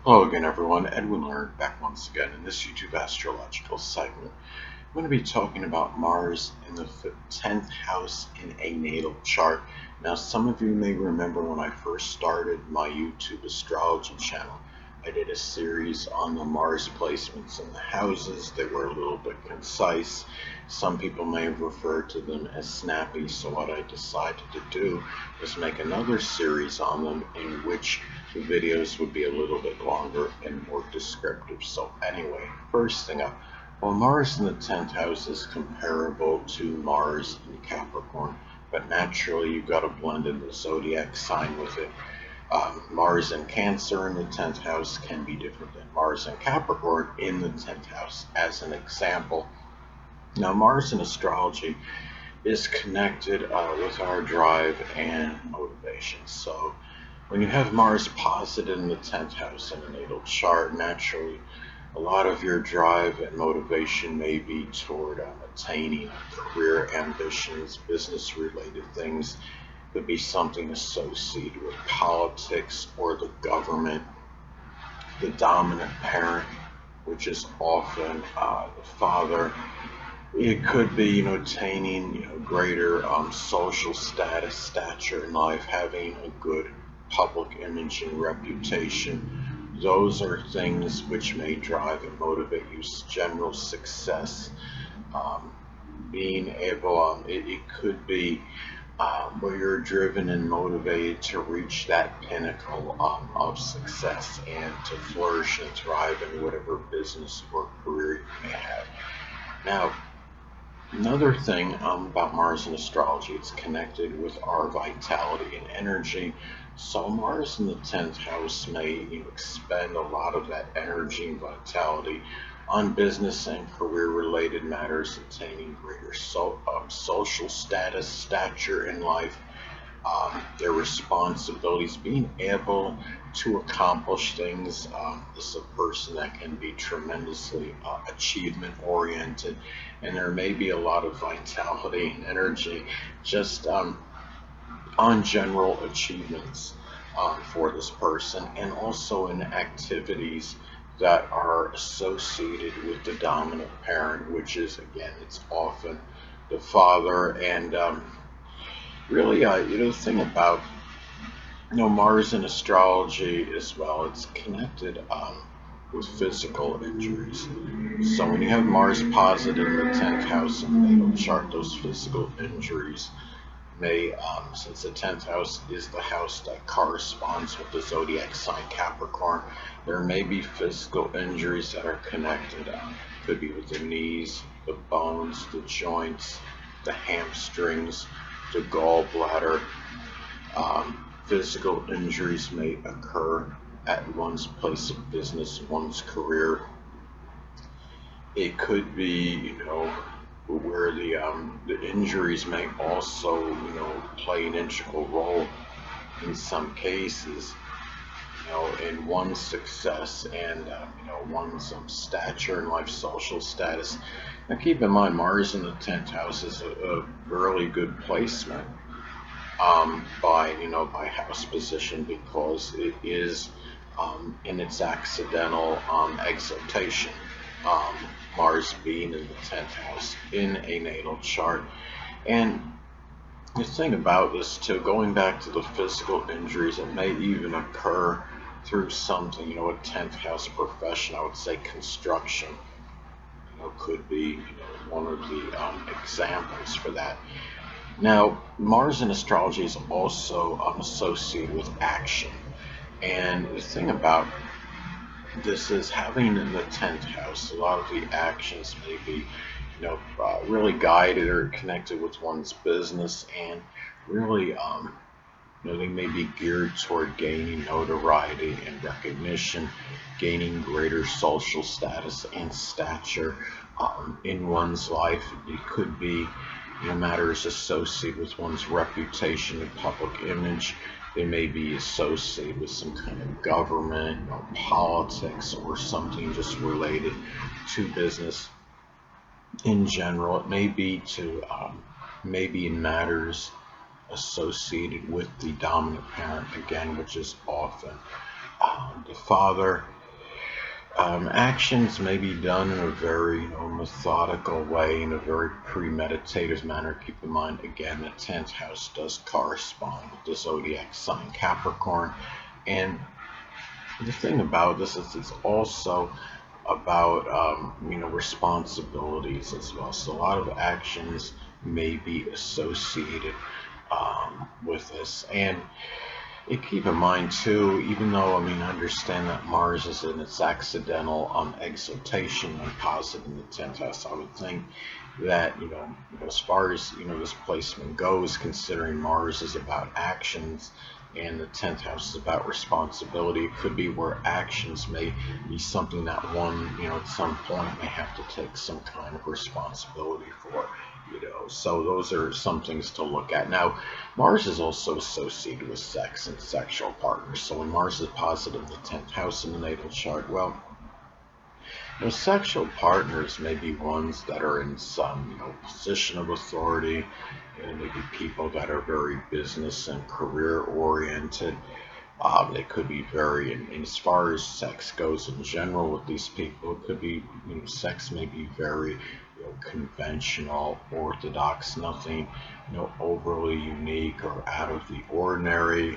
Hello again, everyone. Edwin Learnard back once again in this YouTube astrological segment. I'm going to be talking about Mars in the 10th house in a natal chart. Now, some of you may remember when I first started my YouTube astrology channel, I did a series on the Mars placements in the houses. They were a little bit concise. Some people may have referred to them as snappy, so what I decided to do was make another series on them in which the videos would be a little bit longer and more descriptive. So anyway, first thing up, well, Mars in the 10th house is comparable to Mars in Capricorn, but naturally you've got to blend in the zodiac sign with it. Mars in Cancer in the 10th house can be different than Mars in Capricorn in the 10th house, as an example. Now, Mars in astrology is connected with our drive and motivation. So, when you have Mars posited in the 10th house in a natal chart, naturally a lot of your drive and motivation may be toward attaining career ambitions, business related things. Could be something associated with politics or the government, the dominant parent, which is often the father. It could be, attaining, greater social status, stature in life, having a good public image and reputation. Those are things which may drive and motivate you. General success, um, being able, it could be where you're driven and motivated to reach that pinnacle of success and to flourish and thrive in whatever business or career you may have. Now, another thing about Mars in astrology, it's connected with our vitality and energy. So Mars in the 10th house may expend a lot of that energy and vitality on business and career related matters, attaining greater social status, stature in life, their responsibilities, being able to accomplish things. This is a person that can be tremendously achievement oriented, and there may be a lot of vitality and energy just on general achievements for this person, and also in activities that are associated with the dominant parent, which is, again, it's often the father. And really, the thing about Mars in astrology as well, it's connected with physical injuries. So when you have Mars positive in the 10th house in the natal chart, those physical injuries may, since the 10th house is the house that corresponds with the zodiac sign Capricorn, there may be physical injuries that are connected. Could be with the knees, the bones, the joints, the hamstrings, the gallbladder. Physical injuries may occur at one's place of business, one's career. It could be, where the injuries may also, play an integral role in some cases, in one's success and, one's stature in life, social status. Now, keep in mind, Mars in the 10th house is a really good placement by house position, because it is in its accidental exaltation. Um, Mars being in the 10th house in a natal chart. And the thing about this too, going back to the physical injuries, it may even occur through something, a 10th house profession. I would say construction, could be, one of the examples for that. Now, Mars in astrology is also associated with action. And the thing about this is, having in the 10th house, a lot of the actions may be, really guided or connected with one's business, and really, they may be geared toward gaining notoriety and recognition, gaining greater social status and stature in one's life. It could be, matters associated with one's reputation and public image. They may be associated with some kind of government or politics, or something just related to business in general. It may be to maybe in matters associated with the dominant parent, again, which is often The father, actions may be done in a very methodical way, in a very premeditative manner. Keep in mind, again, the 10th house does correspond with the zodiac sign Capricorn. And the thing about this is it's also about responsibilities as well. So a lot of actions may be associated with this. And keep in mind too, even though I understand that Mars is in its accidental exaltation when positive in the 10th house, I would think that as far as this placement goes, considering Mars is about actions and the 10th house is about responsibility, it could be where actions may be something that one at some point may have to take some kind of responsibility for. So those are some things to look at. Now, Mars is also associated with sex and sexual partners. So when Mars is positive in the 10th house in the natal chart, well, sexual partners may be ones that are in some, position of authority, maybe people that are very business and career oriented. They could be very, and as far as sex goes in general with these people, it could be, sex may be very, conventional, orthodox, nothing, overly unique or out of the ordinary.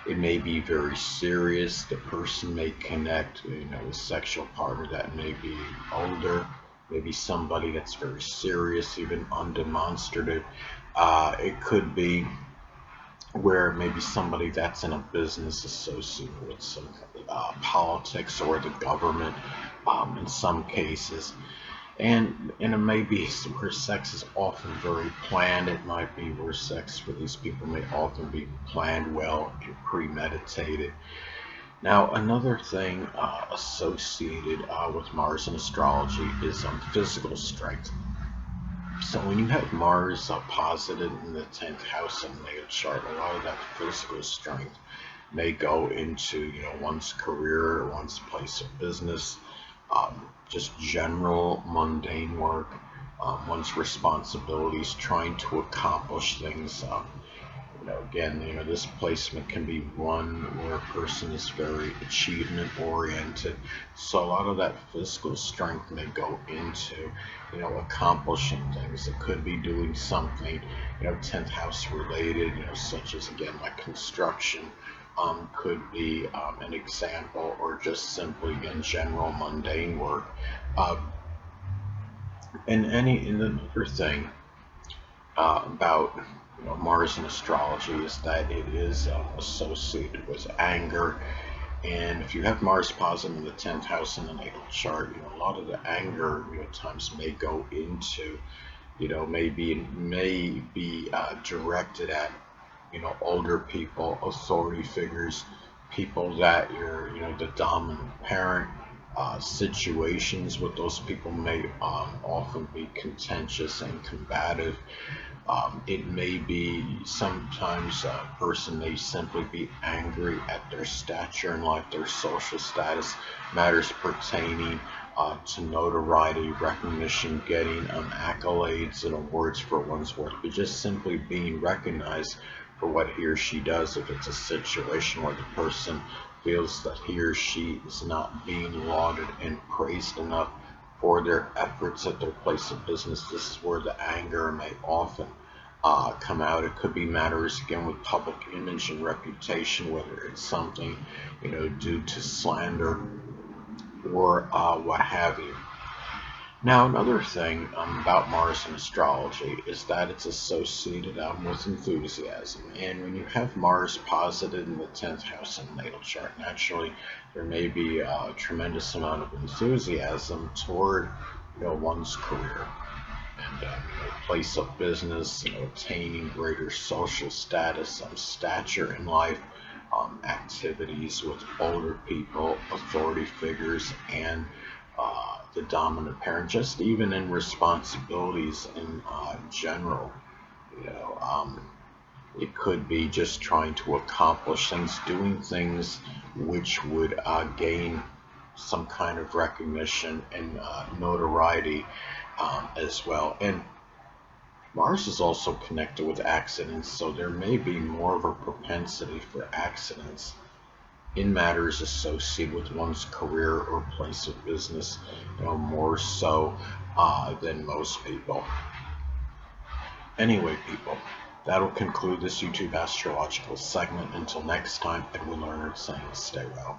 It may be very serious. The person may connect, with sexual partner that may be older, maybe somebody that's very serious, even undemonstrative. It could be where maybe somebody that's in a business associated with some politics or the government in some cases. And it may be where sex is often very planned. It might be where sex for these people may often be planned well and premeditated. Now, another thing associated with Mars in astrology is physical strength. So when you have Mars posited in the 10th house in the natal chart, a lot of that physical strength may go into one's career, one's place of business, just general mundane work, one's responsibilities, trying to accomplish things. Again, this placement can be one where a person is very achievement oriented. So a lot of that physical strength may go into, accomplishing things. It could be doing something, 10th house related, such as again like construction. Could be an example, or just simply in general mundane work. Uh, and another thing about Mars in astrology is that it is associated with anger. And if you have Mars positive in the 10th house in the natal chart, a lot of the anger times may go into, may be directed at older people, authority figures, people that you're the dominant parent. Situations with those people may often be contentious and combative. It may be sometimes a person may simply be angry at their stature in life, their social status, matters pertaining to notoriety, recognition, getting accolades and awards for one's work, but just simply being recognized for what he or she does. If it's a situation where the person feels that he or she is not being lauded and praised enough for their efforts at their place of business, this is where the anger may often come out. It could be matters again with public image and reputation, whether it's something due to slander or what have you. Now, another thing about Mars in astrology is that it's associated with enthusiasm. And when you have Mars posited in the 10th house in the natal chart, naturally there may be a tremendous amount of enthusiasm toward one's career and place of business, attaining greater social status, stature in life, activities with older people, authority figures, and the dominant parent, just even in responsibilities in general. You know, um, it could be just trying to accomplish things, doing things which would gain some kind of recognition and notoriety as well. And Mars is also connected with accidents, so there may be more of a propensity for accidents in matters associated with one's career or place of business, more so than most people. Anyway, people, that'll conclude this YouTube astrological segment. Until next time, Edwin Learnard saying stay well.